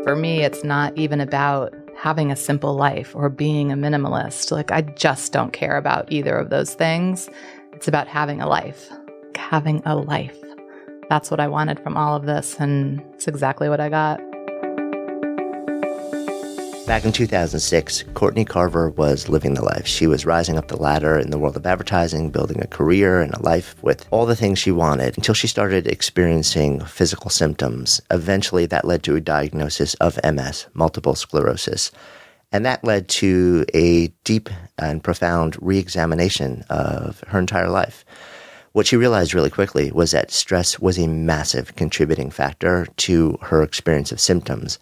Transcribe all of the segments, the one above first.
For me, it's not even about having a simple life or being a minimalist. Like, I just don't care about either of those things. It's about having a life. Having a life. That's what I wanted from all of this, and it's exactly what I got. Back in 2006, Courtney Carver was living the life. She was rising up the ladder in the world of advertising, building a career and a life with all the things she wanted until she started experiencing physical symptoms. Eventually, that led to a diagnosis of MS, multiple sclerosis. And that led to a deep and profound re-examination of her entire life. What she realized really quickly was that stress was a massive contributing factor to her experience of symptoms.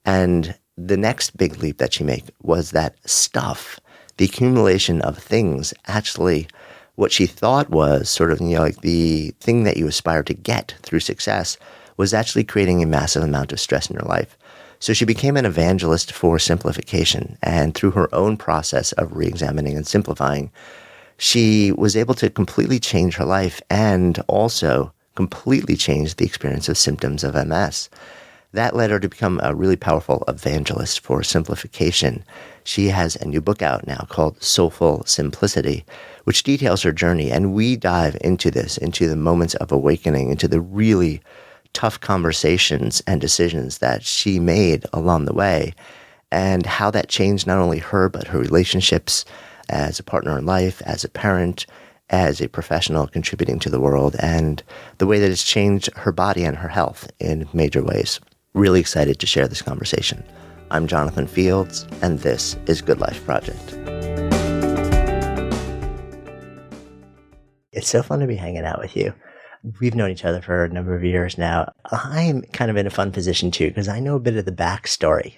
And the next big leap that she made was that stuff, the accumulation of things, actually what she thought was sort of, like the thing that you aspire to get through success was actually creating a massive amount of stress in her life. So she became an evangelist for simplification. And through her own process of re-examining and simplifying, she was able to completely change her life and also completely change the experience of symptoms of MS. That led her to become a really powerful evangelist for simplification. She has a new book out now called Soulful Simplicity, which details her journey. And we dive into this, into the moments of awakening, into the really tough conversations and decisions that she made along the way, and how that changed not only her, but her relationships as a partner in life, as a parent, as a professional contributing to the world, and the way that it's changed her body and her health in major ways. Really excited to share this conversation. I'm Jonathan Fields, and this is Good Life Project. It's so fun to be hanging out with you. We've known each other for a number of years now. I'm kind of in a fun position too, because I know a bit of the backstory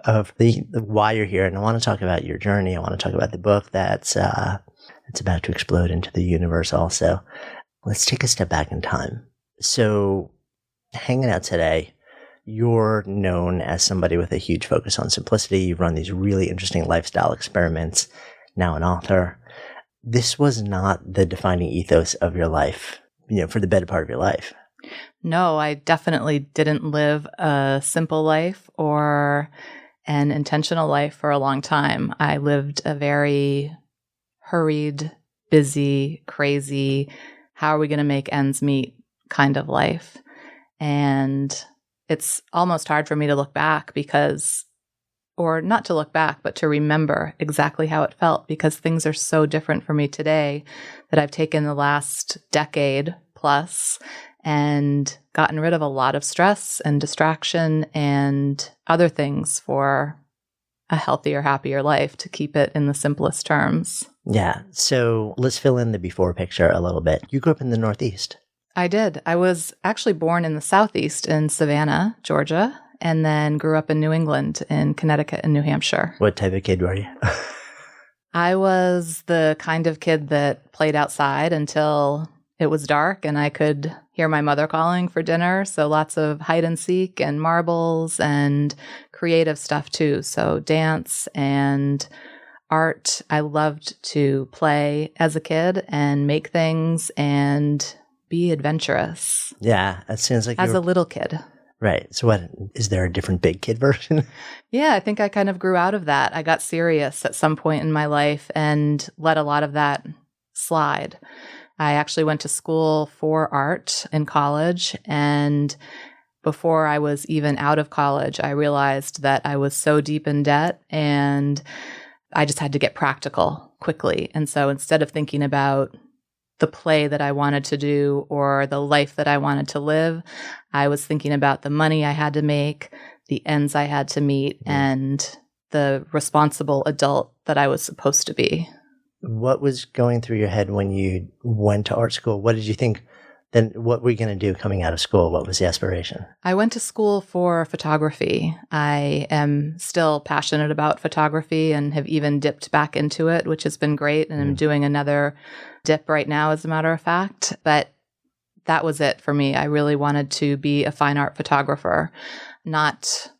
of the why you're here, and I want to talk about your journey. I want to talk about the book that's it's about to explode into the universe also. Let's take a step back in time. So, hanging out today, you're known as somebody with a huge focus on simplicity. You've run these really interesting lifestyle experiments, now an author. This was not the defining ethos of your life, for the better part of your life. No, I definitely didn't live a simple life or an intentional life for a long time. I lived a very hurried, busy, crazy, how are we going to make ends meet kind of life. And it's almost hard for me to look back or not to look back, but to remember exactly how it felt, because things are so different for me today that I've taken the last decade plus and gotten rid of a lot of stress and distraction and other things for a healthier, happier life, to keep it in the simplest terms. Yeah. So let's fill in the before picture a little bit. You grew up in the Northeast. I did. I was actually born in the Southeast in Savannah, Georgia, and then grew up in New England in Connecticut and New Hampshire. What type of kid were you? I was the kind of kid that played outside until it was dark and I could hear my mother calling for dinner. So lots of hide and seek and marbles and creative stuff too. So dance and art. I loved to play as a kid and make things and be adventurous. Yeah, that sounds like as a little kid. Right. So what, is there a different big kid version? Yeah, I think I kind of grew out of that. I got serious at some point in my life and let a lot of that slide. I actually went to school for art in college, and before I was even out of college, I realized that I was so deep in debt and I just had to get practical quickly. And so instead of thinking about the play that I wanted to do or the life that I wanted to live, I was thinking about the money I had to make, the ends I had to meet, and the responsible adult that I was supposed to be. What was going through your head when you went to art school? What did you think? Then what were you going to do coming out of school? What was the aspiration? I went to school for photography. I am still passionate about photography and have even dipped back into it, which has been great. And I'm doing another dip right now, as a matter of fact. But that was it for me. I really wanted to be a fine art photographer, not,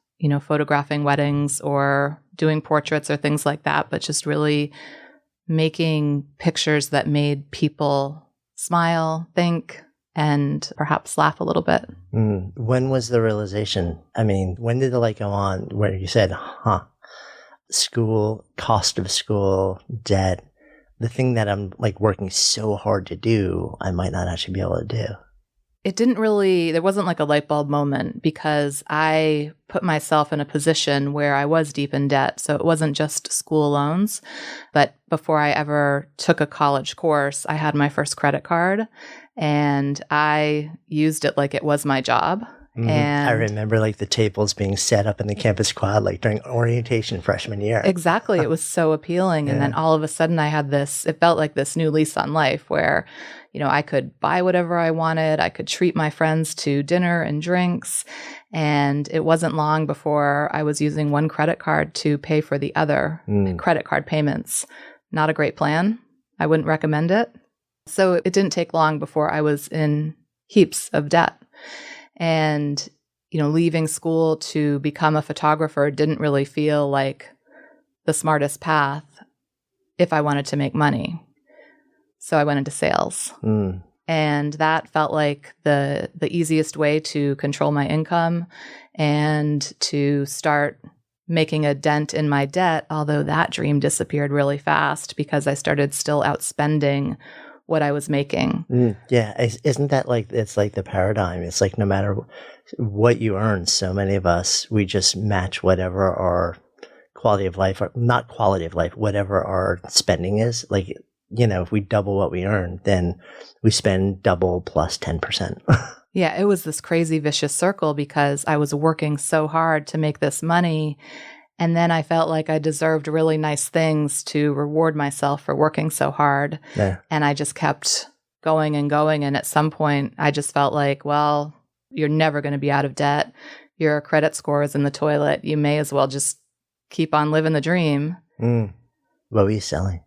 photographing weddings or doing portraits or things like that, but just really making pictures that made people smile, think, and perhaps laugh a little bit. When was the realization? I mean, when did the light go on where you said, school, cost of school, debt, the thing that I'm like working so hard to do, I might not actually be able to do? There wasn't like a light bulb moment because I put myself in a position where I was deep in debt. So it wasn't just school loans, but before I ever took a college course, I had my first credit card and I used it like it was my job. And I remember like the tables being set up in the campus quad, like during orientation freshman year. Exactly. It was so appealing. And then all of a sudden I had it felt like this new lease on life where, I could buy whatever I wanted. I could treat my friends to dinner and drinks. And it wasn't long before I was using one credit card to pay for the other credit card payments. Not a great plan. I wouldn't recommend it. So it didn't take long before I was in heaps of debt. And, leaving school to become a photographer didn't really feel like the smartest path if I wanted to make money. So I went into sales. And that felt like the easiest way to control my income and to start making a dent in my debt, although that dream disappeared really fast because I started still outspending what I was making. Yeah. Isn't that like, it's like the paradigm. It's like no matter what you earn, so many of us, we just match whatever our quality of life, or not quality of life, whatever our spending is. Like, if we double what we earn, then we spend double plus 10%. Yeah, it was this crazy vicious circle because I was working so hard to make this money. And then I felt like I deserved really nice things to reward myself for working so hard. Yeah. And I just kept going and going. And at some point, I just felt like, well, you're never going to be out of debt. Your credit score is in the toilet. You may as well just keep on living the dream. What were you selling?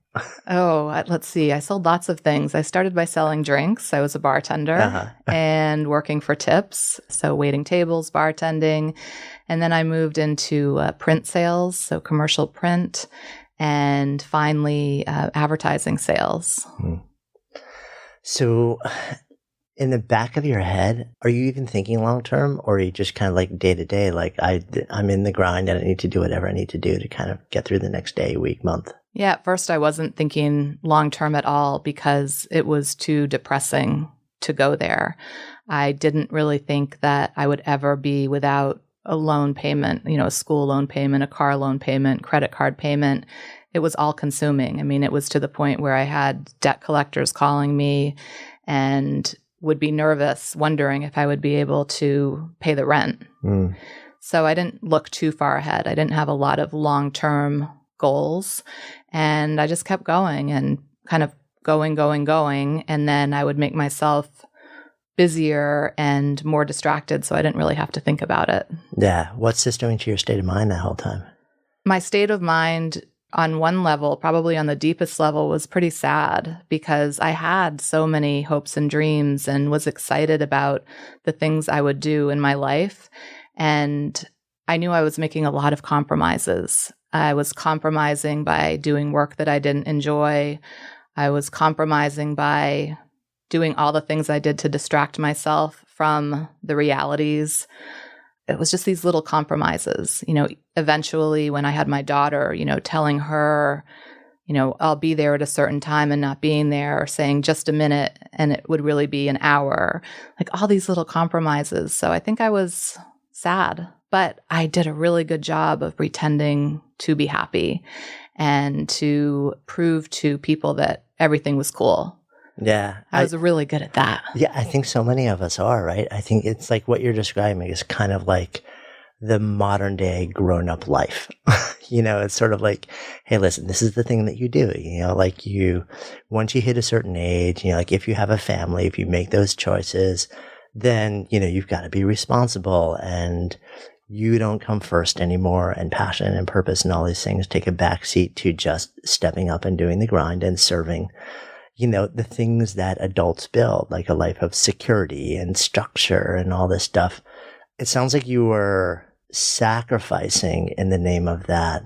Let's see. I sold lots of things. I started by selling drinks. I was a bartender and working for tips. So waiting tables, bartending. And then I moved into print sales, so commercial print, and finally advertising sales. So in the back of your head, are you even thinking long term, or are you just kind of like day to day, like I'm in the grind and I need to do whatever I need to do to kind of get through the next day, week, month? Yeah, at first I wasn't thinking long term at all because it was too depressing to go there. I didn't really think that I would ever be without a loan payment, a school loan payment, a car loan payment, credit card payment. It was all consuming. I mean, it was to the point where I had debt collectors calling me and would be nervous, wondering if I would be able to pay the rent. So I didn't look too far ahead. I didn't have a lot of long-term goals. And I just kept going and kind of going. And then I would make myself busier and more distracted. So I didn't really have to think about it. Yeah. What's this doing to your state of mind that whole time? My state of mind on one level, probably on the deepest level, was pretty sad because I had so many hopes and dreams and was excited about the things I would do in my life. And I knew I was making a lot of compromises. I was compromising by doing work that I didn't enjoy. I was compromising by doing all the things I did to distract myself from the realities. It was just these little compromises. Eventually when I had my daughter, telling her, I'll be there at a certain time and not being there, or saying just a minute and it would really be an hour, like all these little compromises. So I think I was sad, but I did a really good job of pretending to be happy and to prove to people that everything was cool. Yeah. I was really good at that. Yeah, I think so many of us are, right? I think it's like what you're describing is kind of like the modern day grown up life. It's sort of like, hey, listen, this is the thing that you do, once you hit a certain age, like if you have a family, if you make those choices, then, you've got to be responsible and you don't come first anymore, and passion and purpose and all these things take a backseat to just stepping up and doing the grind and serving the things that adults build, like a life of security and structure and all this stuff. It sounds like you were sacrificing in the name of that,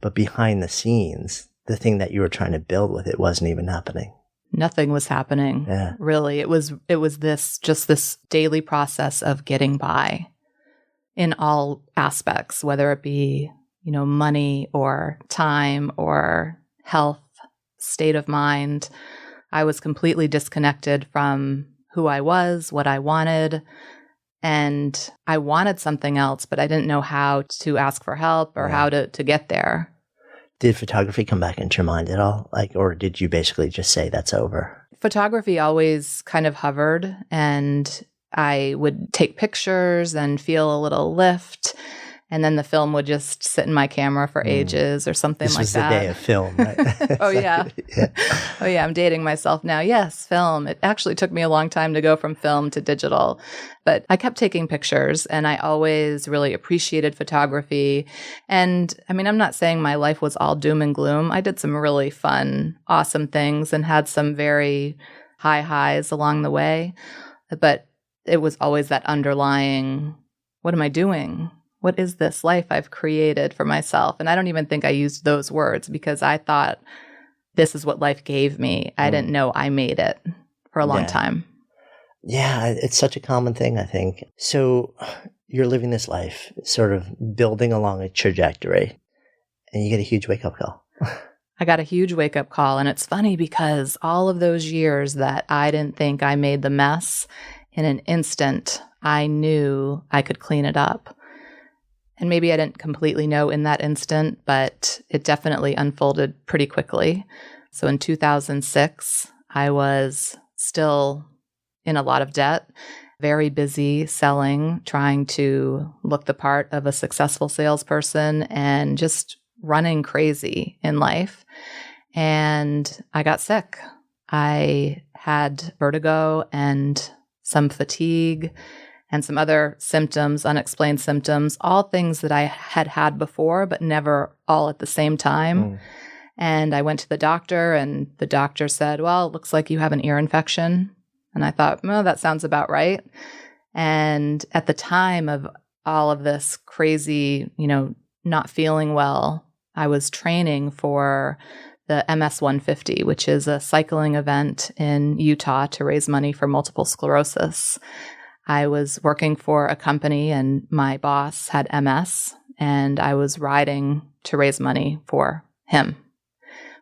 but behind the scenes, the thing that you were trying to build with it wasn't even happening. nothing was happening. Yeah. Really. It was this daily process of getting by in all aspects, whether it be, money or time or health, state of mind. I was completely disconnected from who I was, what I wanted, and I wanted something else, but I didn't know how to ask for help or how to get there. Did photography come back into your mind at all? Or did you basically just say that's over? Photography always kind of hovered, and I would take pictures and feel a little lift, and then the film would just sit in my camera for ages or something like that. This was the day of film, right? Oh, yeah. Oh, yeah. I'm dating myself now. Yes, film. It actually took me a long time to go from film to digital, but I kept taking pictures, and I always really appreciated photography. And I mean, I'm not saying my life was all doom and gloom. I did some really fun, awesome things and had some very high highs along the way, but it was always that underlying, what am I doing? What is this life I've created for myself? And I don't even think I used those words because I thought this is what life gave me. I didn't know I made it for a long time. Yeah, it's such a common thing, I think. So you're living this life, sort of building along a trajectory, and you get a huge wake-up call. I got a huge wake-up call, and it's funny because all of those years that I didn't think I made the mess, in an instant, I knew I could clean it up. And maybe I didn't completely know in that instant, but it definitely unfolded pretty quickly. So in 2006, I was still in a lot of debt, very busy selling, trying to look the part of a successful salesperson and just running crazy in life. And I got sick. I had vertigo and some fatigue and some other symptoms, unexplained symptoms, all things that I had had before, but never all at the same time. And I went to the doctor, and the doctor said, well, it looks like you have an ear infection. And I thought, well, that sounds about right. And at the time of all of this crazy, not feeling well, I was training for the MS 150, which is a cycling event in Utah to raise money for multiple sclerosis. I was working for a company, and my boss had MS, and I was riding to raise money for him,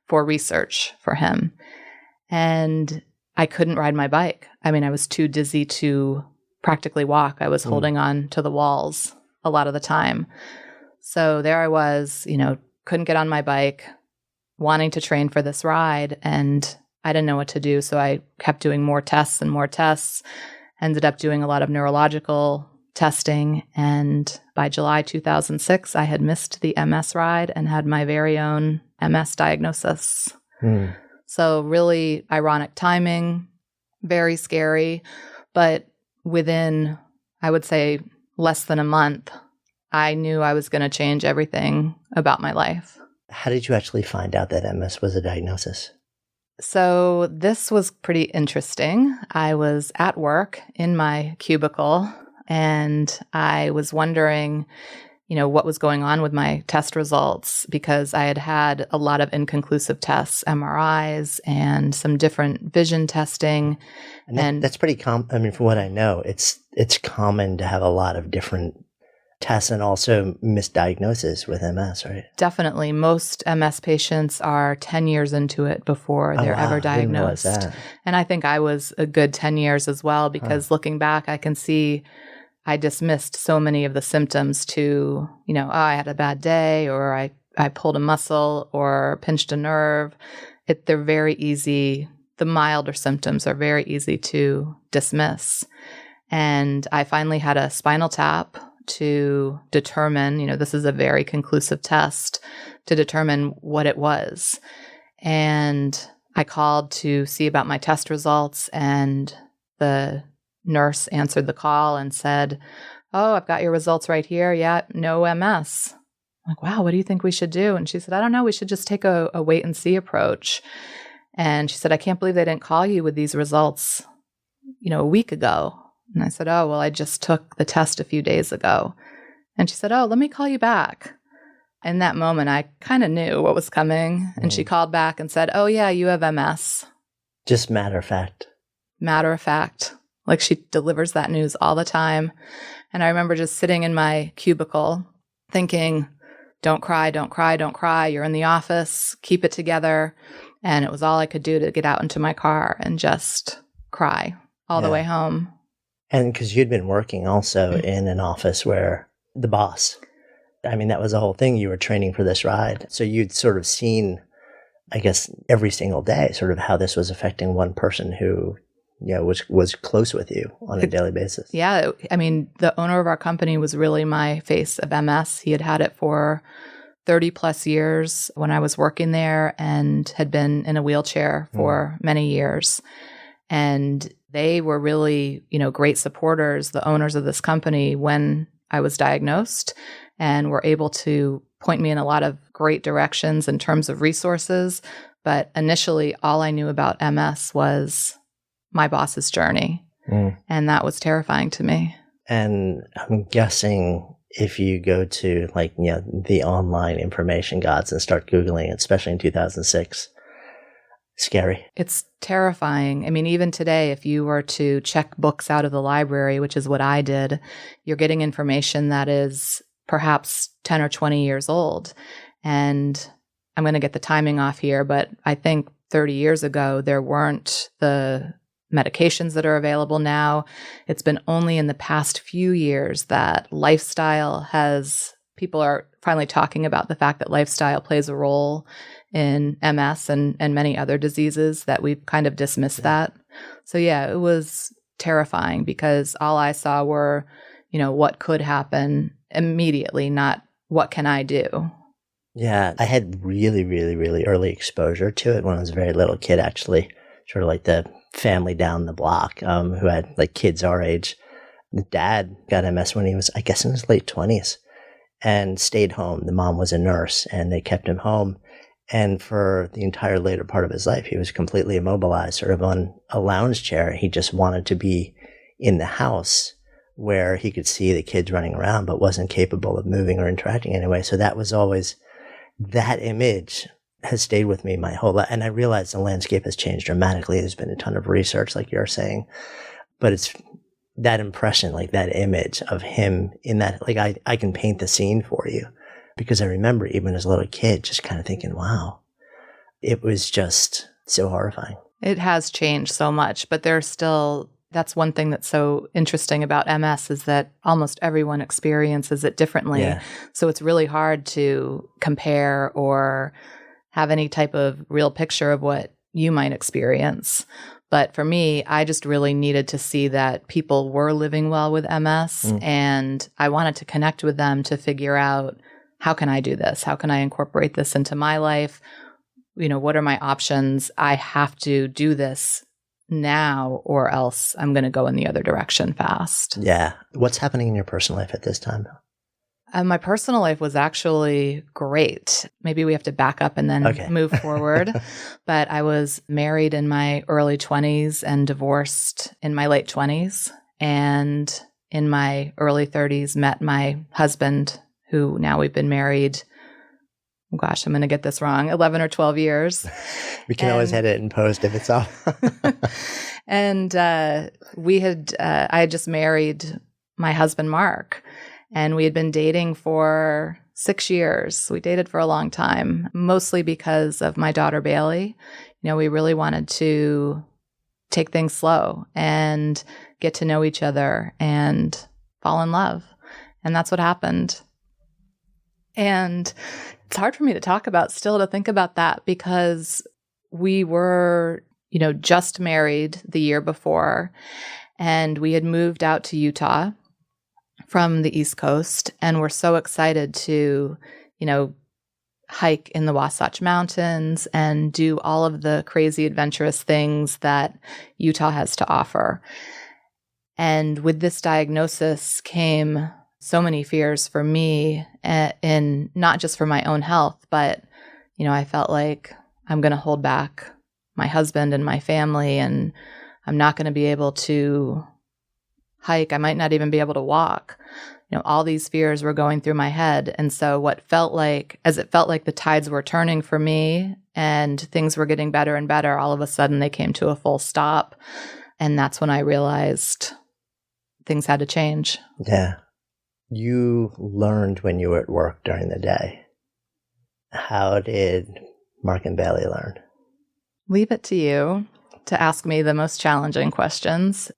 for research for him. And I couldn't ride my bike. I mean, I was too dizzy to practically walk. I was holding on to the walls a lot of the time. So there I was, couldn't get on my bike, wanting to train for this ride, and I didn't know what to do. So I kept doing more tests and more tests. Ended up doing a lot of neurological testing, and by July 2006, I had missed the MS ride and had my very own MS diagnosis. So really ironic timing, very scary, but within, I would say, less than a month, I knew I was going to change everything about my life. How did you actually find out that MS was a diagnosis? So this was pretty interesting. I was at work in my cubicle, and I was wondering, what was going on with my test results, because I had had a lot of inconclusive tests, MRIs, and some different vision testing. And that's pretty common. I mean, from what I know, it's common to have a lot of different tests and also misdiagnosis with MS, right? Definitely. Most MS patients are 10 years into it before they're ever diagnosed. I didn't realize that. And I think I was a good 10 years as well, because looking back, I can see I dismissed so many of the symptoms to, I had a bad day, or I pulled a muscle or pinched a nerve. They're very easy. The milder symptoms are very easy to dismiss. And I finally had a spinal tap to determine, this is a very conclusive test to determine what it was. And I called to see about my test results, and the nurse answered the call and said, oh, I've got your results right here. Yeah, no MS. I'm like, wow, what do you think we should do? And she said, I don't know. We should just take a wait and see approach. And she said, I can't believe they didn't call you with these results, a week ago. And I said, oh, well, I just took the test a few days ago. And she said, oh, let me call you back. In that moment, I kind of knew what was coming. And she called back and said, oh, yeah, you have MS. Just matter of fact. Matter of fact. Like she delivers that news all the time. And I remember just sitting in my cubicle thinking, don't cry, don't cry, don't cry. You're in the office. Keep it together. And it was all I could do to get out into my car and just cry all the way home. And because you'd been working also in an office where the boss, I mean, that was the whole thing. You were training for this ride. So you'd sort of seen, I guess, every single day, sort of how this was affecting one person who, was close with you on a daily basis. Yeah. I mean, the owner of our company was really my face of MS. He had it for 30 plus years when I was working there and had been in a wheelchair for many years. And they were really, great supporters, the owners of this company, when I was diagnosed, and were able to point me in a lot of great directions in terms of resources. But initially, all I knew about MS was my boss's journey. And that was terrifying to me. And I'm guessing if you go to the online information gods and start Googling, especially in 2006, scary. It's terrifying. I mean, even today, if you were to check books out of the library, which is what I did, you're getting information that is perhaps 10 or 20 years old. And I'm going to get the timing off here, but I think 30 years ago, there weren't the medications that are available now. It's been only in the past few years that people are finally talking about the fact that lifestyle plays a role in MS and many other diseases, that we've kind of dismissed that. So yeah, it was terrifying because all I saw were, what could happen immediately, not what can I do? Yeah, I had really, really, really early exposure to it when I was a very little kid, actually, sort of like the family down the block who had kids our age. The dad got MS when he was, I guess, in his late 20s and stayed home. The mom was a nurse and they kept him home. And for the entire later part of his life, he was completely immobilized, sort of on a lounge chair. He just wanted to be in the house where he could see the kids running around, but wasn't capable of moving or interacting anyway. So that was always, that image has stayed with me my whole life. And I realize the landscape has changed dramatically. There's been a ton of research, like you're saying, but it's that impression, that image of him in that, I can paint the scene for you because I remember even as a little kid, just kind of thinking, wow, it was just so horrifying. It has changed so much, but that's one thing that's so interesting about MS is that almost everyone experiences it differently. Yeah. So it's really hard to compare or have any type of real picture of what you might experience. But for me, I just really needed to see that people were living well with MS, and I wanted to connect with them to figure out, how can I do this? How can I incorporate this into my life? What are my options? I have to do this now or else I'm going to go in the other direction fast. Yeah. What's happening in your personal life at this time? My personal life was actually great. Maybe we have to back up and then move forward. But I was married in my early 20s and divorced in my late 20s. And in my early 30s, met my husband, who now we've been married, gosh, I'm going to get this wrong, 11 or 12 years. We can always edit and post if it's off. And I had just married my husband, Mark. And we had been dating for 6 years. We dated for a long time, mostly because of my daughter, Bailey. We really wanted to take things slow and get to know each other and fall in love. And that's what happened. And it's hard for me to talk about still, to think about that, because we were, just married the year before, and we had moved out to Utah from the East Coast, and we're so excited to, hike in the Wasatch Mountains and do all of the crazy adventurous things that Utah has to offer. And with this diagnosis came so many fears for me, in not just for my own health, but, I felt like I'm going to hold back my husband and my family, and I'm not going to be able to hike. I might not even be able to walk. all these fears were going through my head. And so it felt like the tides were turning for me and things were getting better and better, all of a sudden they came to a full stop. And that's when I realized things had to change. Yeah. You learned when you were at work during the day. How did Mark and Bailey learn? Leave it to you to ask me the most challenging questions.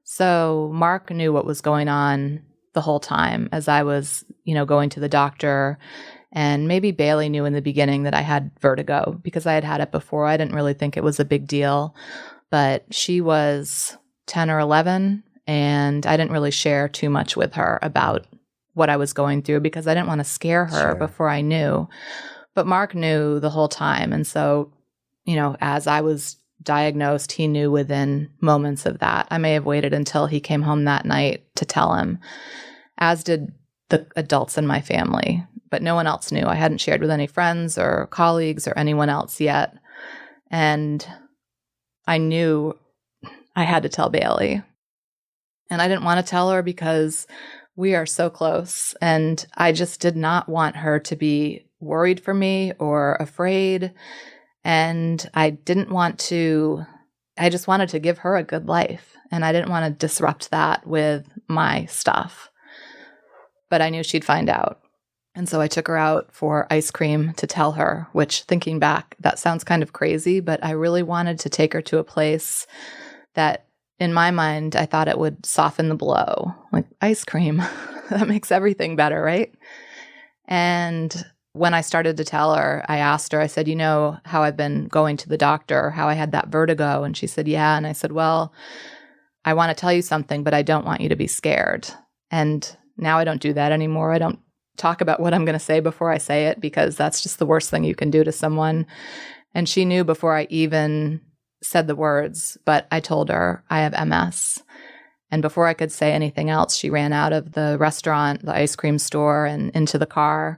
So Mark knew what was going on the whole time as I was, going to the doctor. And maybe Bailey knew in the beginning that I had vertigo because I had had it before. I didn't really think it was a big deal. But she was 10 or 11, and I didn't really share too much with her about what I was going through because I didn't want to scare her before I knew. But Mark knew the whole time. And so, as I was diagnosed, he knew within moments of that. I may have waited until he came home that night to tell him, as did the adults in my family. But no one else knew. I hadn't shared with any friends or colleagues or anyone else yet. And I knew I had to tell Bailey. And I didn't want to tell her because we are so close. And I just did not want her to be worried for me or afraid. And I just wanted to give her a good life. And I didn't want to disrupt that with my stuff. But I knew she'd find out. And so I took her out for ice cream to tell her, which thinking back, that sounds kind of crazy, but I really wanted to take her to a place that in my mind, I thought it would soften the blow. Like ice cream, that makes everything better, right? And when I started to tell her, I asked her, I said, how I've been going to the doctor, how I had that vertigo? And she said, yeah. And I said, well, I want to tell you something, but I don't want you to be scared. And now I don't do that anymore. I don't talk about what I'm going to say before I say it because that's just the worst thing you can do to someone. And she knew before I even said the words, but I told her I have MS. And before I could say anything else, she ran out of the restaurant, the ice cream store, and into the car.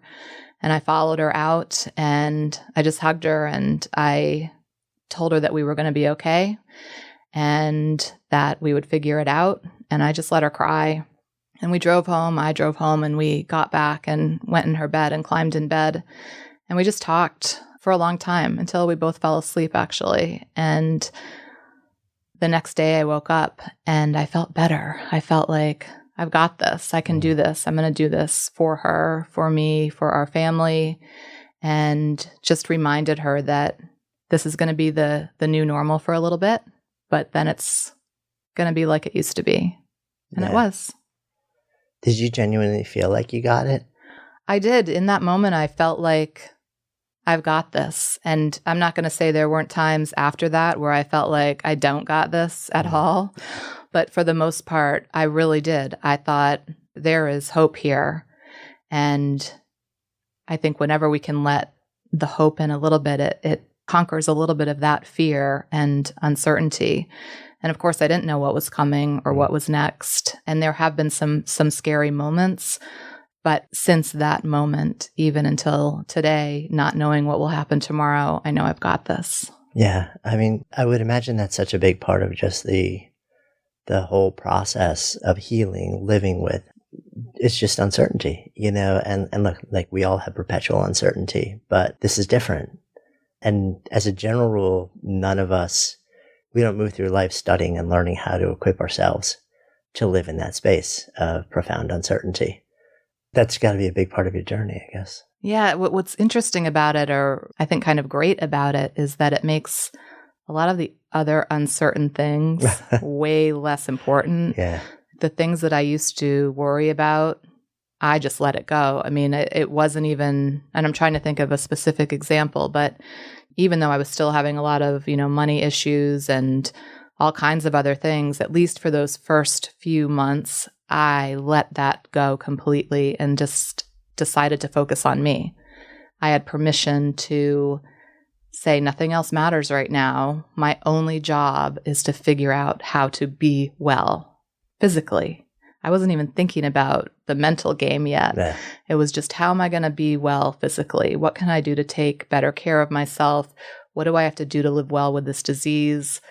And I followed her out and I just hugged her and I told her that we were going to be okay and that we would figure it out. And I just let her cry. And we drove home. I drove home and we got back and went in her bed and climbed in bed. And we just talked for a long time until we both fell asleep, actually. And the next day I woke up and I felt better. I felt like I've got this. I can do this. I'm going to do this for her, for me, for our family. And just reminded her that this is going to be the new normal for a little bit, but then it's going to be like it used to be. And it was. Did you genuinely feel like you got it? I did. In that moment, I felt like I've got this. And I'm not going to say there weren't times after that where I felt like I don't got this at all. But for the most part, I really did. I thought there is hope here. And I think whenever we can let the hope in a little bit, it conquers a little bit of that fear and uncertainty. And of course, I didn't know what was coming or what was next. And there have been some scary moments. But since that moment, even until today, not knowing what will happen tomorrow, I know I've got this. Yeah. I mean, I would imagine that's such a big part of just the whole process of healing, living with. It's just uncertainty, and look, like we all have perpetual uncertainty, but this is different. And as a general rule, none of us, we don't move through life studying and learning how to equip ourselves to live in that space of profound uncertainty. That's got to be a big part of your journey, I guess. Yeah. What's interesting about it, or I think kind of great about it, is that it makes a lot of the other uncertain things way less important. Yeah. The things that I used to worry about, I just let it go. I mean, it wasn't even, and I'm trying to think of a specific example, but even though I was still having a lot of, money issues and all kinds of other things, at least for those first few months, I let that go completely and just decided to focus on me. I had permission to say nothing else matters right now. My only job is to figure out how to be well physically. I wasn't even thinking about the mental game yet. Yeah. It was just, how am I going to be well physically? What can I do to take better care of myself? What do I have to do to live well with this disease?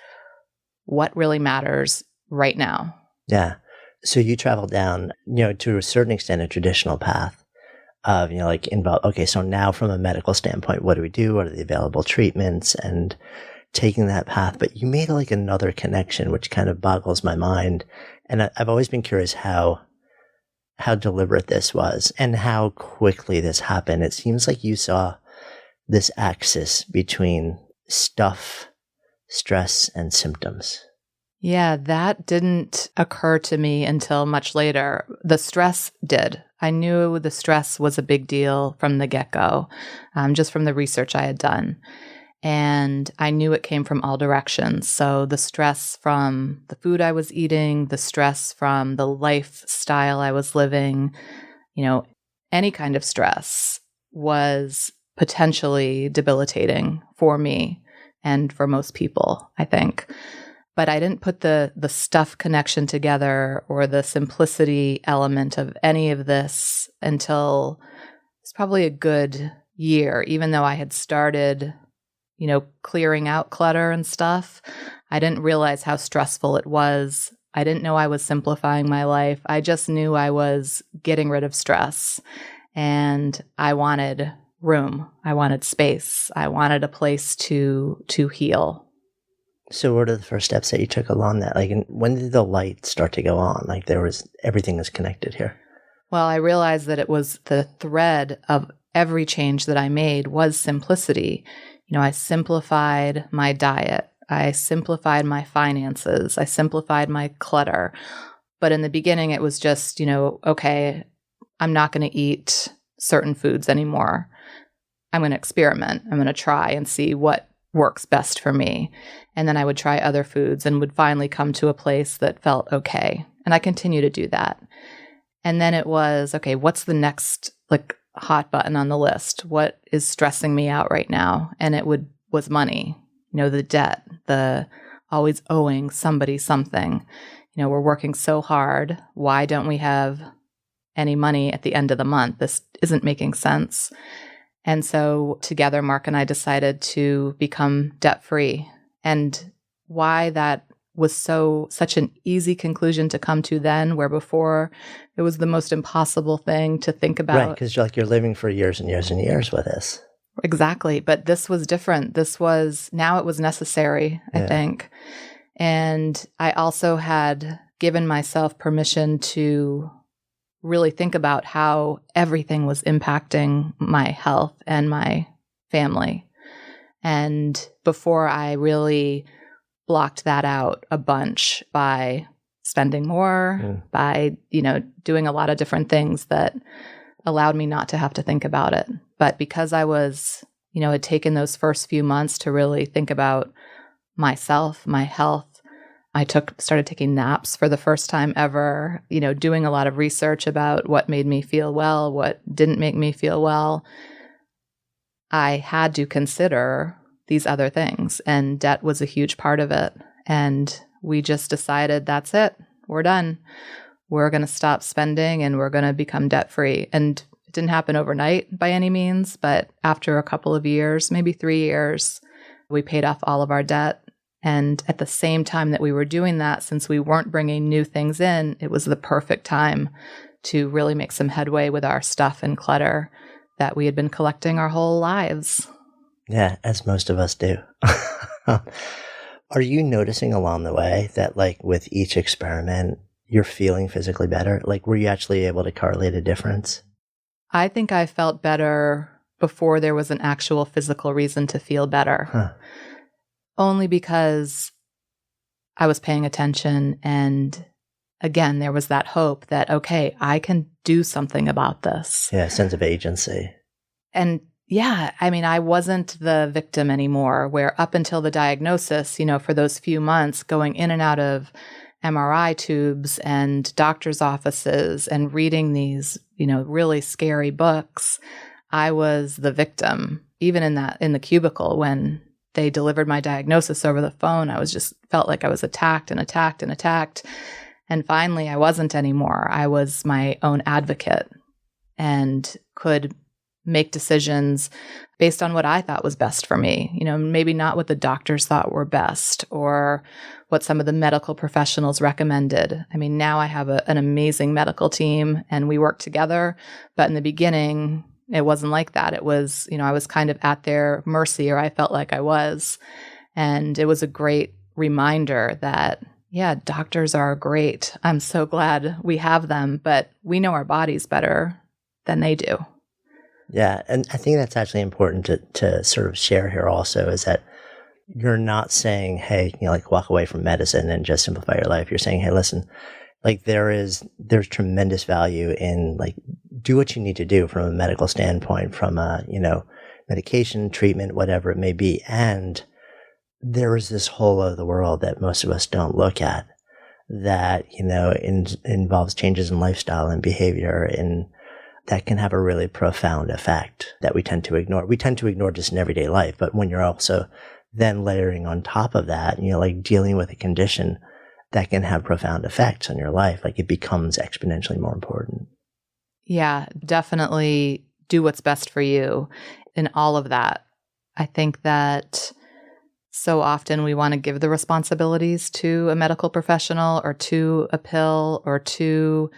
What really matters right now? Yeah. So you travel down, to a certain extent, a traditional path of, like involve, okay, so now from a medical standpoint, what do we do? What are the available treatments? And taking that path. But you made like another connection, which kind of boggles my mind. And I've always been curious how deliberate this was and how quickly this happened. It seems like you saw this axis between stuff, stress, and symptoms. Yeah, that didn't occur to me until much later. The stress did. I knew the stress was a big deal from the get-go, just from the research I had done. And I knew it came from all directions. So the stress from the food I was eating, the stress from the lifestyle I was living, any kind of stress was potentially debilitating for me and for most people, I think. But I didn't put the stuff connection together or the simplicity element of any of this until it's probably a good year, even though I had started clearing out clutter and stuff. I didn't realize how stressful it was. I didn't know I was simplifying my life. I just knew I was getting rid of stress. And I wanted room. I wanted space. I wanted a place to heal. So what are the first steps that you took along that? Like, when did the light start to go on? Like everything was connected here. Well, I realized that it was the thread of every change that I made was simplicity. I simplified my diet. I simplified my finances. I simplified my clutter. But in the beginning, it was just, okay, I'm not going to eat certain foods anymore. I'm going to experiment. I'm going to try and see what works best for me. And then I would try other foods and would finally come to a place that felt okay. And I continue to do that. And then it was, okay, what's the next hot button on the list? What is stressing me out right now? And it was money, the debt, the always owing somebody something. We're working so hard. Why don't we have any money at the end of the month? This isn't making sense. And so together, Mark and I decided to become debt-free. And why that was such an easy conclusion to come to then, where before it was the most impossible thing to think about. Right, because you're living for years and years and years with this. Exactly. But this was different. Now it was necessary, I think. And I also had given myself permission to really think about how everything was impacting my health and my family. And before I really blocked that out a bunch by spending more, by, doing a lot of different things that allowed me not to have to think about it. But because I was, had taken those first few months to really think about myself, my health, I started taking naps for the first time ever, doing a lot of research about what made me feel well, what didn't make me feel well. I had to consider these other things, and debt was a huge part of it. And we just decided, that's it. We're done. We're going to stop spending and we're going to become debt-free. And it didn't happen overnight by any means, but after a couple of years, maybe 3 years, we paid off all of our debt. And at the same time that we were doing that, since we weren't bringing new things in, it was the perfect time to really make some headway with our stuff and clutter that we had been collecting our whole lives. Yeah, as most of us do. Are you noticing along the way that with each experiment, you're feeling physically better? Were you actually able to correlate a difference? I think I felt better before there was an actual physical reason to feel better. Huh. Only because I was paying attention, and again, there was that hope that, okay, I can do something about this. Yeah, sense of agency. And I wasn't the victim anymore, where up until the diagnosis, for those few months, going in and out of MRI tubes and doctor's offices and reading these, really scary books, I was the victim. Even in the cubicle when they delivered my diagnosis over the phone, I felt like I was attacked and attacked and attacked. And finally, I wasn't anymore. I was my own advocate and could make decisions based on what I thought was best for me. Maybe not what the doctors thought were best or what some of the medical professionals recommended. I mean, now I have an amazing medical team and we work together. But in the beginning, it wasn't like that. It was, I was kind of at their mercy, or I felt like I was. And it was a great reminder that, yeah, doctors are great. I'm so glad we have them, but we know our bodies better than they do. Yeah. And I think that's actually important to sort of share here also, is that you're not saying, hey, walk away from medicine and just simplify your life. You're saying, hey, listen, there's tremendous value in do what you need to do from a medical standpoint, from a, medication, treatment, whatever it may be. And there is this whole other world that most of us don't look at that, involves changes in lifestyle and behavior, and that can have a really profound effect that we tend to ignore. We tend to ignore just in everyday life, but when you're also then layering on top of that, dealing with a condition that can have profound effects on your life, it becomes exponentially more important. Yeah, definitely do what's best for you in all of that. I think that so often we want to give the responsibilities to a medical professional or to a pill or to,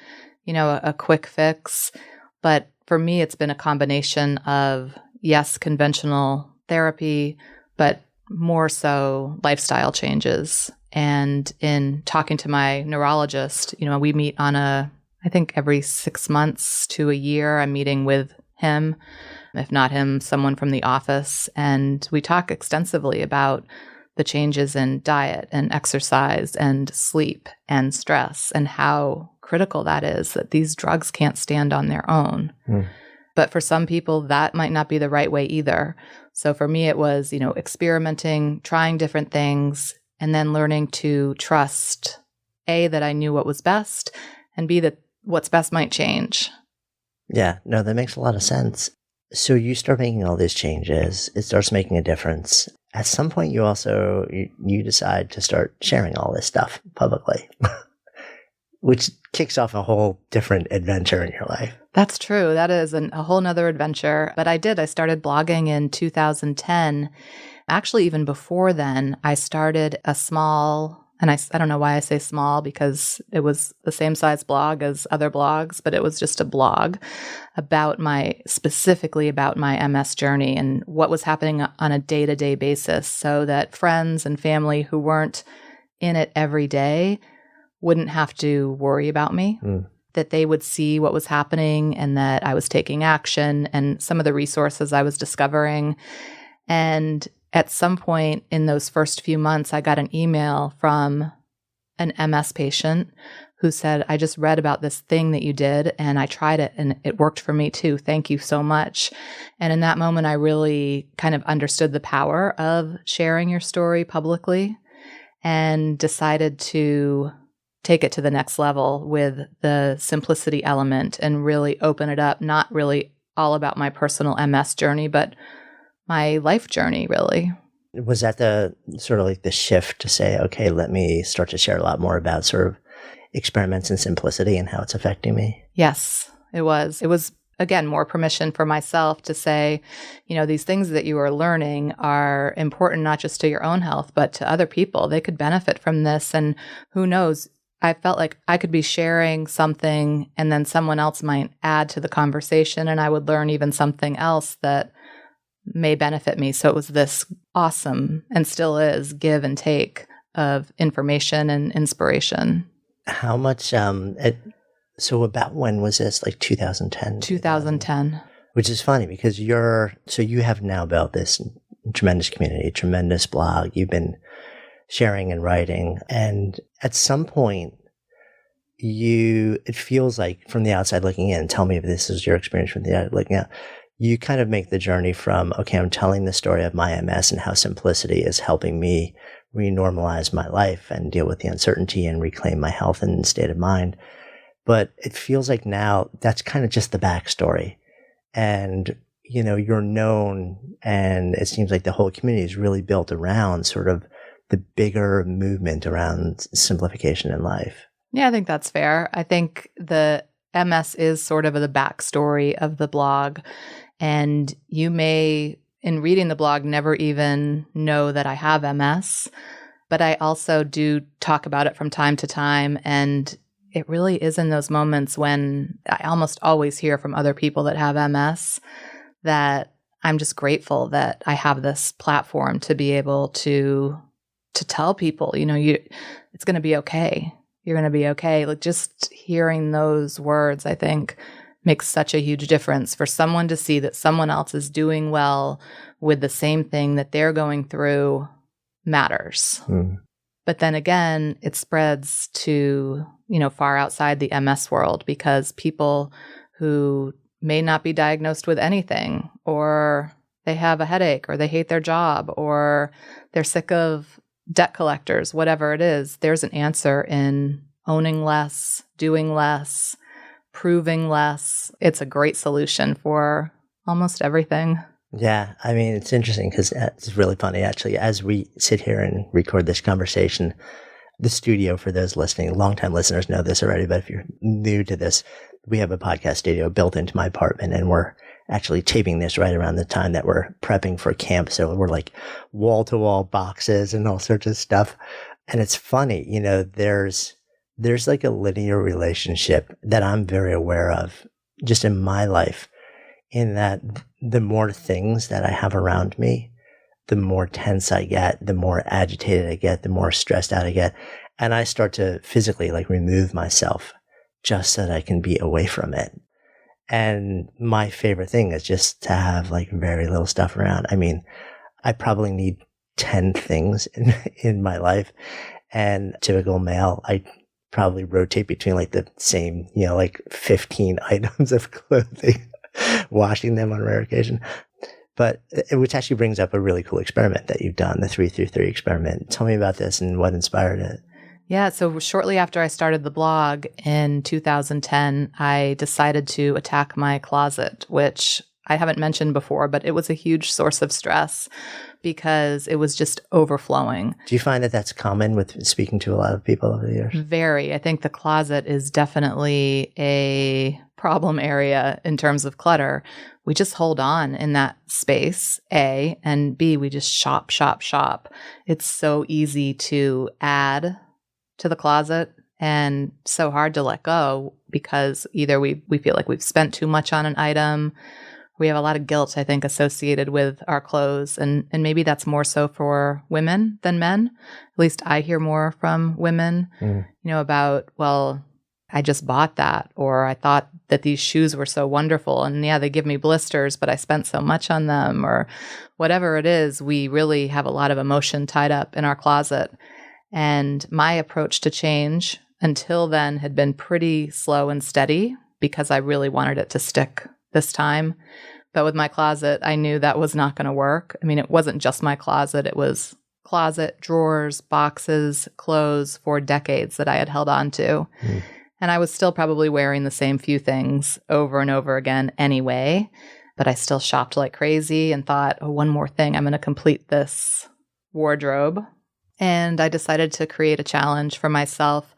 a quick fix. But for me, it's been a combination of, yes, conventional therapy, but more so lifestyle changes. And in talking to my neurologist, we meet on I think every 6 months to a year, I'm meeting with him. If not him, someone from the office. And we talk extensively about the changes in diet and exercise and sleep and stress and how critical that is, that these drugs can't stand on their own. But for some people, that might not be the right way either. So for me, it was, experimenting, trying different things, and then learning to trust, A, that I knew what was best, and B, that what's best might change. Yeah, no, that makes a lot of sense. So you start making all these changes. It starts making a difference. At some point, you also, you decide to start sharing all this stuff publicly, which kicks off a whole different adventure in your life. That's true. That is a whole nother adventure. But I started blogging in 2010. Actually, even before then, I started a small, and I don't know why I say small, because it was the same size blog as other blogs, but it was just a blog specifically about my MS journey and what was happening on a day-to-day basis, so that friends and family who weren't in it every day wouldn't have to worry about me, that they would see what was happening and that I was taking action and some of the resources I was discovering. And at some point in those first few months, I got an email from an MS patient who said, I just read about this thing that you did and I tried it and it worked for me too. Thank you so much. And in that moment, I really kind of understood the power of sharing your story publicly and decided to take it to the next level with the simplicity element and really open it up, not really all about my personal MS journey, but my life journey, really. Was that the sort of the shift to say, okay, let me start to share a lot more about sort of experiments in simplicity and how it's affecting me? Yes, it was. It was, again, more permission for myself to say, these things that you are learning are important not just to your own health, but to other people. They could benefit from this. And who knows, I felt like I could be sharing something and then someone else might add to the conversation and I would learn even something else that may benefit me. So it was this awesome, and still is, give and take of information and inspiration. How much, so about when was this? 2010? 2010. Which is funny because you have now built this tremendous community, tremendous blog. You've been sharing and writing. And at some point, it feels like from the outside looking in, tell me if this is your experience from the outside looking out, you kind of make the journey from, okay, I'm telling the story of my MS and how simplicity is helping me renormalize my life and deal with the uncertainty and reclaim my health and state of mind. But it feels like now that's kind of just the backstory. And, you're known, and it seems like the whole community is really built around sort of the bigger movement around simplification in life. Yeah, I think that's fair. I think the MS is sort of the backstory of the blog. And you may, in reading the blog, never even know that I have MS, but I also do talk about it from time to time. And it really is in those moments when I almost always hear from other people that have MS that I'm just grateful that I have this platform to be able to tell people, it's going to be okay. You're going to be okay. Like, just hearing those words, I think, makes such a huge difference for someone to see that someone else is doing well with the same thing that they're going through matters. But then again, it spreads to, far outside the MS world, because people who may not be diagnosed with anything, or they have a headache, or they hate their job, or they're sick of debt collectors, whatever it is, there's an answer in owning less, doing less, proving less. It's a great solution for almost everything. Yeah, I mean, it's interesting because it's really funny, actually. As we sit here and record this conversation, the studio, for those listening, longtime listeners know this already, but if you're new to this, we have a podcast studio built into my apartment, and we're actually taping this right around the time that we're prepping for camp. So we're like wall-to-wall boxes and all sorts of stuff. And it's funny, there's like a linear relationship that I'm very aware of just in my life, in that the more things that I have around me, the more tense I get, the more agitated I get, the more stressed out I get. And I start to physically remove myself just so that I can be away from it. And my favorite thing is just to have very little stuff around. I mean, I probably need 10 things in my life. And typical male, I probably rotate between the same, 15 items of clothing, washing them on rare occasion. But which actually brings up a really cool experiment that you've done, the 3-3-3 experiment. Tell me about this and what inspired it. Yeah, so shortly after I started the blog in 2010, I decided to attack my closet, which I haven't mentioned before, but it was a huge source of stress because it was just overflowing. Do you find that that's common with speaking to a lot of people over the years? Very. I think the closet is definitely a problem area in terms of clutter. We just hold on in that space, A, and B, we just shop. It's so easy to add to the closet and so hard to let go, because either we feel like we've spent too much on an item. We have a lot of guilt, I think, associated with our clothes. And maybe that's more so for women than men. At least I hear more from women, about, well, I just bought that, or I thought that these shoes were so wonderful. And yeah, they give me blisters, but I spent so much on them, or whatever it is. We really have a lot of emotion tied up in our closet. And my approach to change until then had been pretty slow and steady, because I really wanted it to stick this time. But with my closet, I knew that was not going to work. I mean, it wasn't just my closet. It was closet, drawers, boxes, clothes for decades that I had held on to. And I was still probably wearing the same few things over and over again anyway. But I still shopped like crazy and thought, oh, one more thing, I'm going to complete this wardrobe. And I decided to create a challenge for myself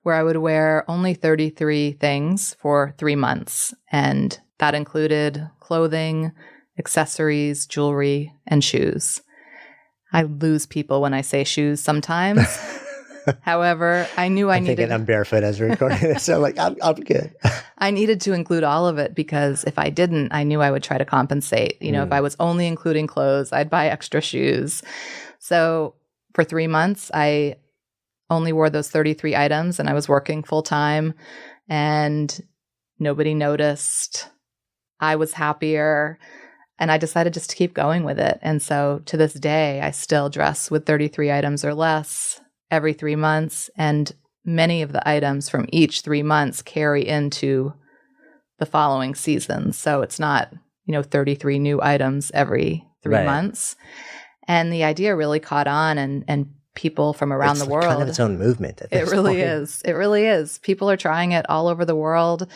where I would wear only 33 things for 3 months. And that included clothing, accessories, jewelry, and shoes. I lose people when I say shoes sometimes. However, I knew I needed... thinking I'm barefoot as we're recording this, so I'm good. I needed to include all of it, because if I didn't, I knew I would try to compensate. If I was only including clothes, I'd buy extra shoes. So for 3 months, I only wore those 33 items, and I was working full time, and nobody noticed. I was happier, and I decided just to keep going with it. And so to this day, I still dress with 33 items or less every 3 months, and many of the items from each 3 months carry into the following season. So it's not, 33 new items every 3 months. And the idea really caught on, and people from around the world. It's kind of its own movement. It really is. It really is. People are trying it all over the world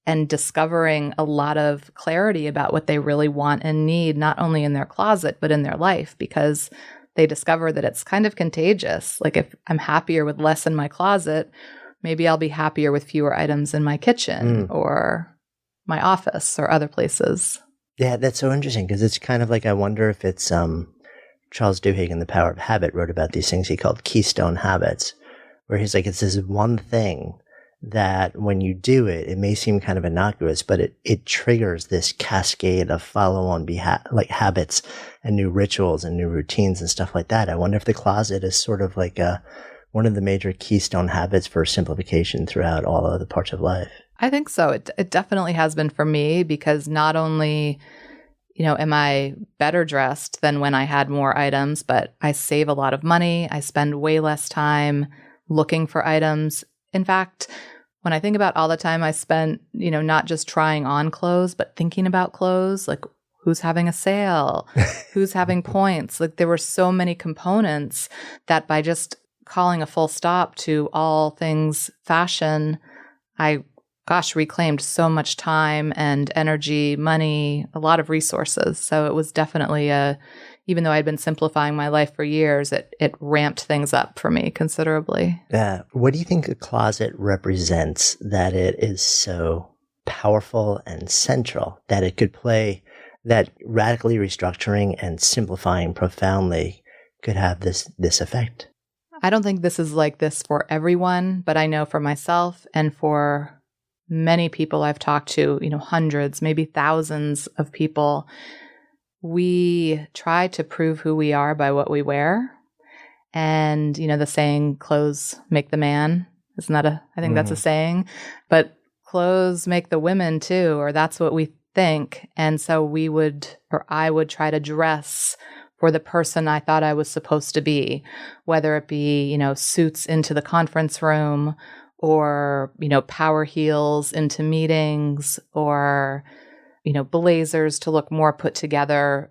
and discovering a lot of clarity about what they really want and need, not only in their closet, but in their life, because they discover that it's kind of contagious. Like, if I'm happier with less in my closet, maybe I'll be happier with fewer items in my kitchen or my office or other places. Yeah, that's so interesting because it's kind of like, I wonder if it's Charles Duhigg in The Power of Habit wrote about these things he called Keystone Habits, where he's like, it's this one thing that when you do it, it may seem kind of innocuous, but it triggers this cascade of follow-on like habits and new rituals and new routines and stuff like that. I wonder if the closet is sort of like one of the major keystone habits for simplification throughout all of the parts of life. I think so. It definitely has been for me, because not only, am I better dressed than when I had more items, but I save a lot of money. I spend way less time looking for items. In fact, when I think about all the time I spent, not just trying on clothes, but thinking about clothes, like who's having a sale, who's having points. Like there were so many components that by just calling a full stop to all things fashion, I reclaimed so much time and energy, money, a lot of resources. So it was definitely even though I'd been simplifying my life for years, it ramped things up for me considerably. Yeah. What do you think a closet represents that it is so powerful and central that it could play, that radically restructuring and simplifying profoundly could have this effect? I don't think this is like this for everyone, but I know for myself and for many people I've talked to, hundreds, maybe thousands of people, we try to prove who we are by what we wear. And, the saying, clothes make the man. Isn't that I think that's a saying, but clothes make the women too, or that's what we think. And so I would try to dress for the person I thought I was supposed to be, whether it be, suits into the conference room or, power heels into meetings or, blazers to look more put together.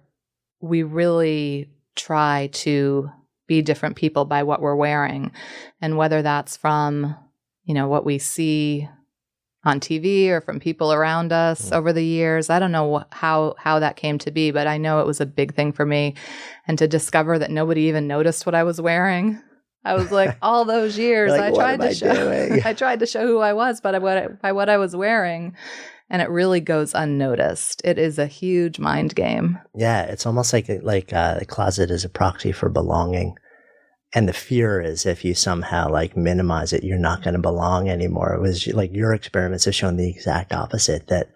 We really try to be different people by what we're wearing. And whether that's from, what we see on TV or from people around us over the years, I don't know how that came to be, but I know it was a big thing for me. And to discover that nobody even noticed what I was wearing. I was like, all those years, like, I tried to show who I was, but by what I was wearing. And it really goes unnoticed. It is a huge mind game. Yeah, it's almost like the closet is a proxy for belonging. And the fear is if you somehow minimize it, you're not going to belong anymore. It was like your experiments have shown the exact opposite, that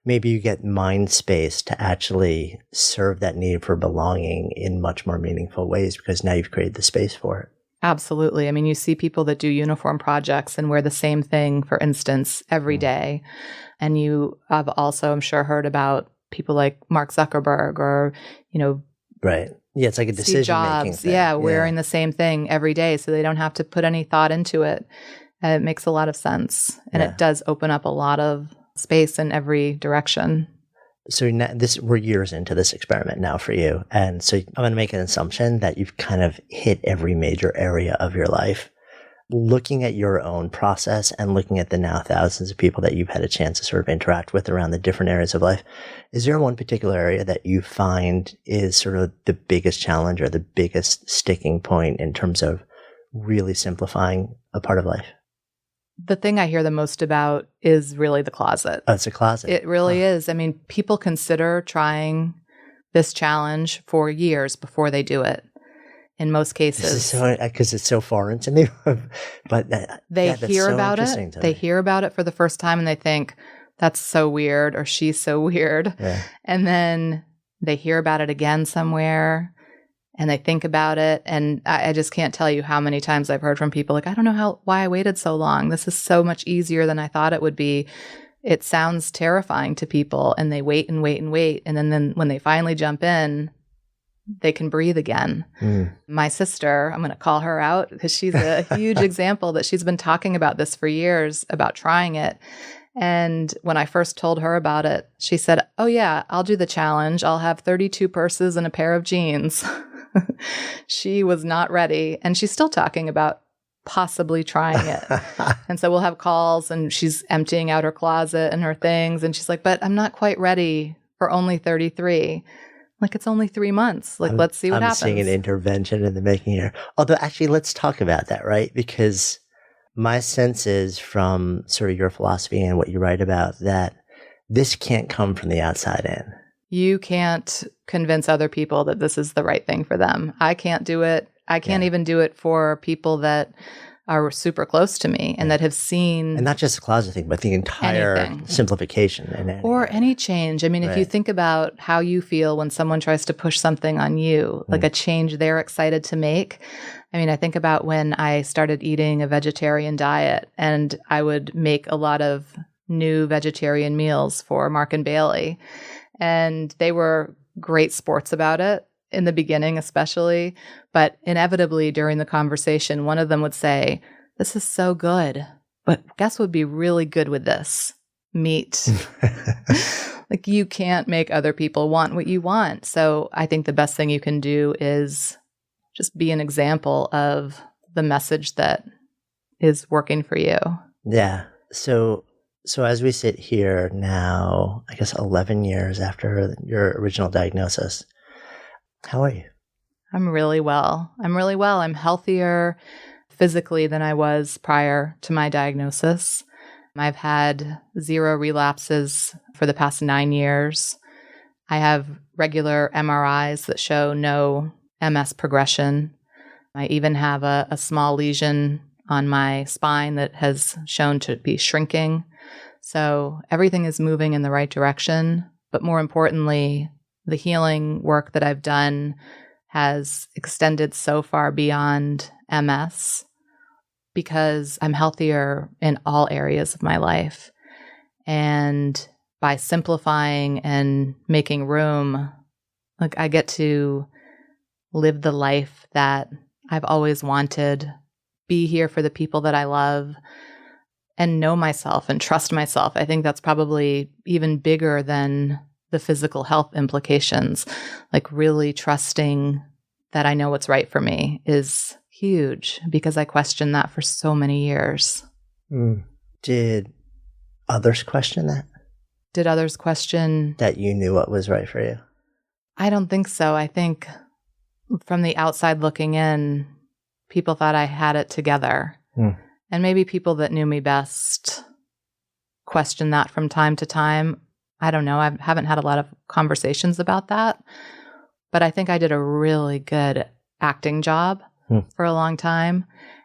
maybe you get mind space to actually serve that need for belonging in much more meaningful ways because now you've created the space for it. Absolutely. I mean, you see people that do uniform projects and wear the same thing, for instance, every day. And you have also, I'm sure, heard about people like Mark Zuckerberg or, Right. Yeah, it's like a decision-making thing. Yeah, wearing the same thing every day so they don't have to put any thought into it. And it makes a lot of sense. And it does open up a lot of space in every direction. So now we're years into this experiment now for you. And so I'm going to make an assumption that you've kind of hit every major area of your life. Looking at your own process and looking at the now thousands of people that you've had a chance to sort of interact with around the different areas of life, is there one particular area that you find is sort of the biggest challenge or the biggest sticking point in terms of really simplifying a part of life? The thing I hear the most about is really the closet. Oh, it's a closet. It really is. I mean, people consider trying this challenge for years before they do it. In most cases, this is so, because it's so foreign to me. But they hear about it. They hear about it for the first time and they think, that's so weird, or she's so weird. Yeah. And then they hear about it again somewhere and they think about it. And I just can't tell you how many times I've heard from people like, I don't know why I waited so long. This is so much easier than I thought it would be. It sounds terrifying to people and they wait and wait and wait. And then when they finally jump in, they can breathe again. My sister, I'm going to call her out because she's a huge example that she's been talking about this for years, about trying it. And when I first told her about it, she said, oh yeah, I'll do the challenge. I'll have 32 purses and a pair of jeans. She was not ready. And she's still talking about possibly trying it. And so we'll have calls and she's emptying out her closet and her things. And she's like, but I'm not quite ready for only 33. Like, it's only 3 months. Like, let's see what happens. I'm seeing an intervention in the making here. Although, actually, let's talk about that, right? Because my sense is from sort of your philosophy and what you write about that this can't come from the outside in. You can't convince other people that this is the right thing for them. I can't do it. I can't even do it for people that are super close to me and that have seen. And not just the closet thing, but the entire simplification. Or any change. I mean, if you think about how you feel when someone tries to push something on you, like a change they're excited to make. I mean, I think about when I started eating a vegetarian diet and I would make a lot of new vegetarian meals for Mark and Bailey. And they were great sports about it. In the beginning, especially, but inevitably during the conversation, one of them would say, "This is so good, but guess what would be really good with this? Meat." Like, you can't make other people want what you want. So I think the best thing you can do is just be an example of the message that is working for you. Yeah. So as we sit here now, I guess 11 years after your original diagnosis, how are you? I'm really well. I'm healthier physically than I was prior to my diagnosis. I've had 0 relapses for the past 9 years. I have regular MRIs that show no MS progression. I even have a small lesion on my spine that has shown to be shrinking. So everything is moving in the right direction. But more importantly, the healing work that I've done has extended so far beyond MS because I'm healthier in all areas of my life. And by simplifying and making room, like, I get to live the life that I've always wanted, be here for the people that I love, and know myself and trust myself. I think that's probably even bigger than the physical health implications. Like, really trusting that I know what's right for me is huge because I questioned that for so many years. Did others question that? Did others question that you knew what was right for you? I don't think so. I think from the outside looking in, people thought I had it together. And maybe people that knew me best questioned that from time to time. I don't know. I haven't had a lot of conversations about that, but I think I did a really good acting job for a long time.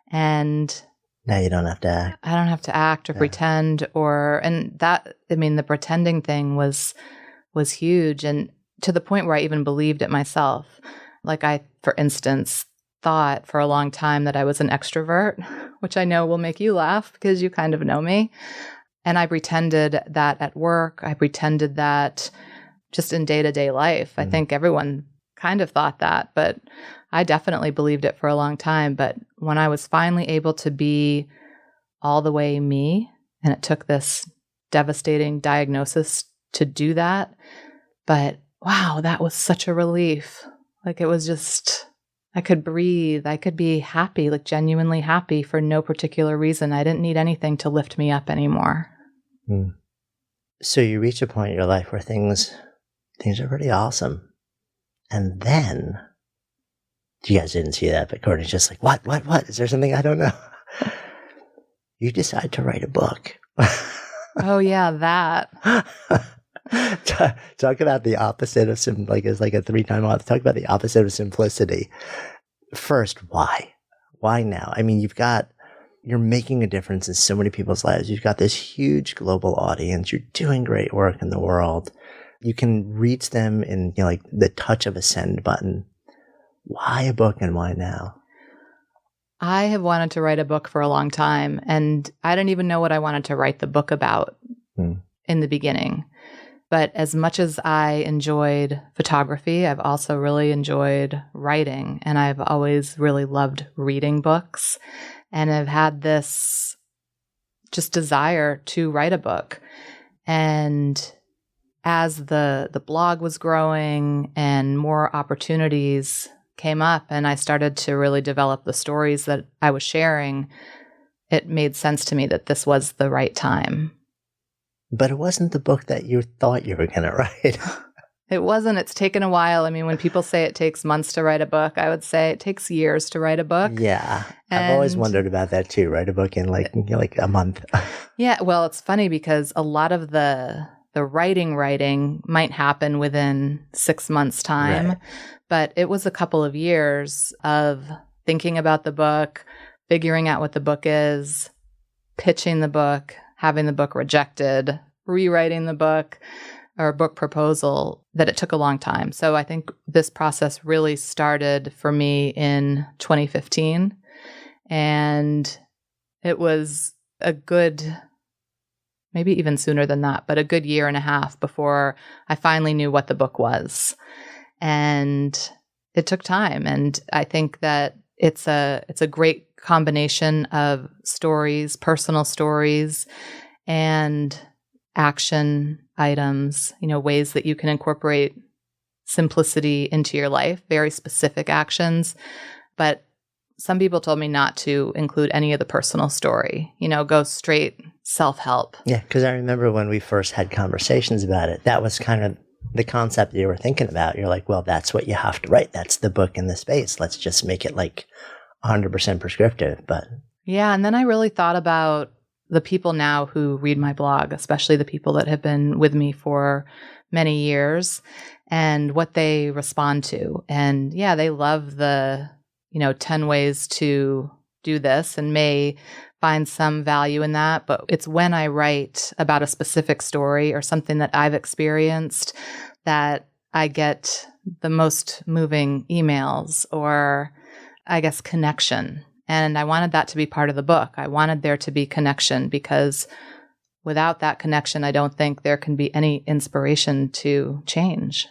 And now you don't have to act. I don't have to act or pretend and that, I mean, the pretending thing was huge. And to the point where I even believed it myself. Like, I, for instance, thought for a long time that I was an extrovert, which I know will make you laugh because you kind of know me. And I pretended that at work. I pretended that just in day-to-day life. I think everyone kind of thought that, but I definitely believed it for a long time. But when I was finally able to be all the way me, and it took this devastating diagnosis to do that, but wow, that was such a relief. Like, it was just, I could breathe. I could be happy, like genuinely happy for no particular reason. I didn't need anything to lift me up anymore. So you reach a point in your life where things are pretty awesome. And then, you guys didn't see that, but Courtney's just like, what? Is there something I don't know? You decide to write a book. Oh yeah, that. Talk about the opposite of it's like a 3-time author. Talk about the opposite of simplicity. First, why? Why now? I mean, you're making a difference in so many people's lives. You've got this huge global audience. You're doing great work in the world. You can reach them in, like the touch of a send button. Why a book and why now? I have wanted to write a book for a long time, and I didn't even know what I wanted to write the book about in the beginning. But as much as I enjoyed photography, I've also really enjoyed writing, and I've always really loved reading books. And I've had this just desire to write a book. And as the blog was growing and more opportunities came up and I started to really develop the stories that I was sharing, it made sense to me that this was the right time. But it wasn't the book that you thought you were going to write. It wasn't. It's taken a while. I mean, when people say it takes months to write a book, I would say it takes years to write a book. Yeah. I've always wondered about that too. Write a book in like a month. Yeah. Well, it's funny because a lot of the the writing might happen within 6 months' time. Right. But it was a couple of years of thinking about the book, figuring out what the book is, pitching the book, having the book rejected, rewriting the book or book proposal, that it took a long time. So I think this process really started for me in 2015. And it was a good, maybe even sooner than that, but a good year and a half before I finally knew what the book was. And it took time. And I think that it's a great combination of stories, personal stories, and action items, ways that you can incorporate simplicity into your life, very specific actions. But some people told me not to include any of the personal story, go straight self-help. Yeah, because I remember when we first had conversations about it, that was kind of the concept you were thinking about. You're like, well, that's what you have to write. That's the book in the space. Let's just make it like 100% prescriptive. But yeah, and then I really thought about the people now who read my blog, especially the people that have been with me for many years, and what they respond to. And yeah, they love the 10 ways to do this and may find some value in that. But it's when I write about a specific story or something that I've experienced that I get the most moving emails or, I guess, connection. And I wanted that to be part of the book. I wanted there to be connection, because without that connection, I don't think there can be any inspiration to change.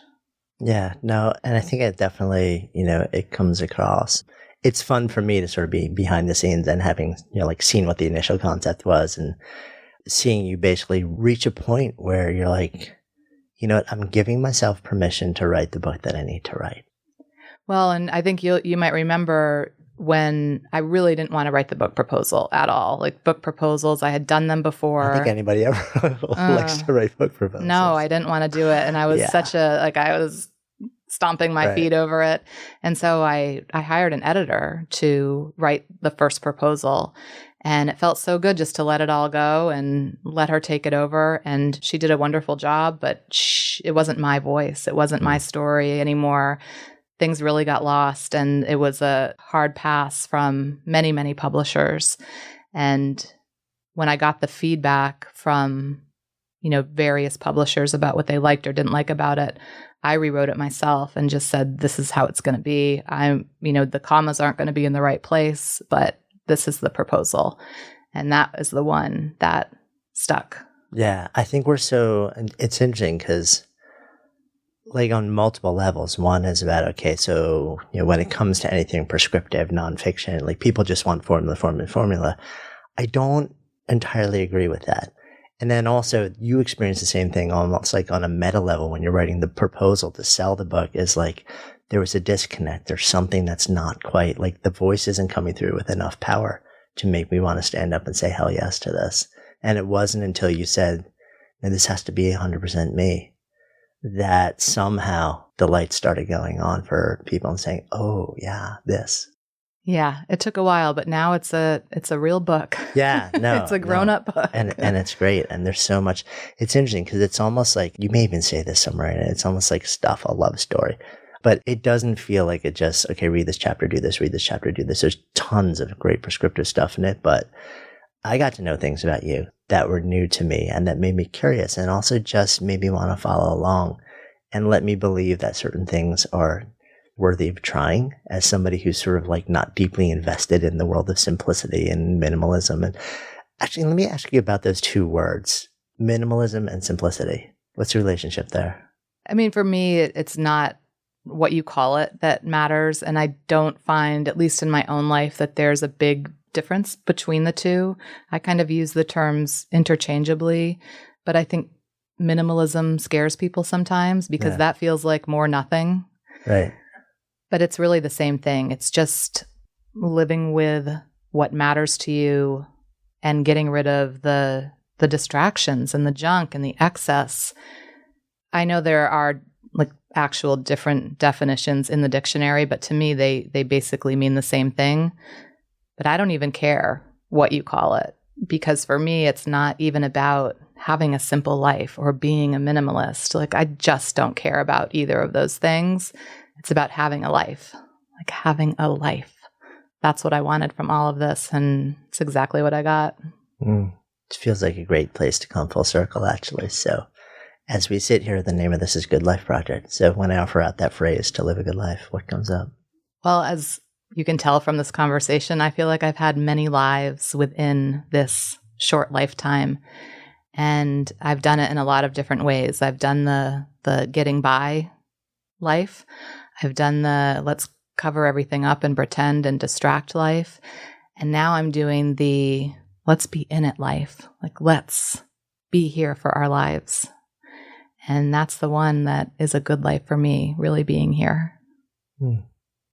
Yeah, no, and I think it definitely, it comes across. It's fun for me to sort of be behind the scenes and having, seen what the initial concept was and seeing you basically reach a point where you're like, you know what, I'm giving myself permission to write the book that I need to write. Well, and I think you might remember when I really didn't want to write the book proposal at all. Like book proposals, I had done them before. I think anybody ever likes to write book proposals. No, I didn't want to do it. And I was I was stomping my feet over it. And so I hired an editor to write the first proposal. And it felt so good just to let it all go and let her take it over. And she did a wonderful job, but it wasn't my voice. It wasn't my story anymore. Things really got lost, and it was a hard pass from many, many publishers. And when I got the feedback from, various publishers about what they liked or didn't like about it, I rewrote it myself and just said, this is how it's going to be. The commas aren't going to be in the right place, but this is the proposal. And that is the one that stuck. Yeah, I think it's interesting because on multiple levels. One is about, okay, so, when it comes to anything prescriptive, nonfiction, people just want formula. I don't entirely agree with that. And then also you experience the same thing almost on a meta level when you're writing the proposal to sell the book is there was a disconnect. There's something that's not quite the voice isn't coming through with enough power to make me want to stand up and say hell yes to this. And it wasn't until you said, no, this has to be 100% me, that somehow the lights started going on for people and saying, oh yeah, this. Yeah, it took a while, but now it's a real book. Yeah, no. It's a grown-up book. And it's great. And there's so much. It's interesting because it's almost you may even say this somewhere, and it's almost like a love story. But it doesn't feel like it just, okay, read this chapter, do this, read this chapter, do this. There's tons of great prescriptive stuff in it, but I got to know things about you that were new to me and that made me curious and also just made me want to follow along and let me believe that certain things are worthy of trying as somebody who's sort of not deeply invested in the world of simplicity and minimalism. And actually, let me ask you about those two words, minimalism and simplicity. What's the relationship there? I mean, for me, it's not what you call it that matters. And I don't find, at least in my own life, that there's a big difference between the two. I kind of use the terms interchangeably, but I think minimalism scares people sometimes because that feels like more nothing. Right. But it's really the same thing. It's just living with what matters to you and getting rid of the distractions and the junk and the excess. I know there are actual different definitions in the dictionary, but to me, they basically mean the same thing. But I don't even care what you call it, because for me, it's not even about having a simple life or being a minimalist. Like, I just don't care about either of those things. It's about having a life, like having a life. That's what I wanted from all of this, and it's exactly what I got. It feels like a great place to come full circle, actually. So as we sit here, the name of this is Good Life Project. So when I offer out that phrase, to live a good life, what comes up? Well, as you can tell from this conversation, I feel like I've had many lives within this short lifetime. And I've done it in a lot of different ways. I've done the getting by life. I've done the let's cover everything up and pretend and distract life. And now I'm doing the let's be in it life. Like, let's be here for our lives. And that's the one that is a good life for me, really being here.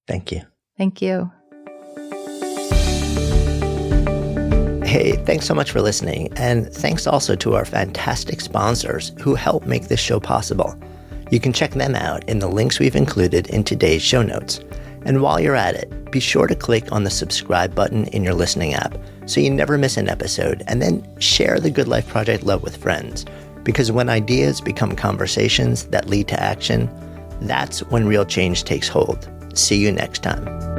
Thank you. Thank you. Hey, thanks so much for listening. And thanks also to our fantastic sponsors who help make this show possible. You can check them out in the links we've included in today's show notes. And while you're at it, be sure to click on the subscribe button in your listening app so you never miss an episode, and then share the Good Life Project love with friends. Because when ideas become conversations that lead to action, that's when real change takes hold. See you next time.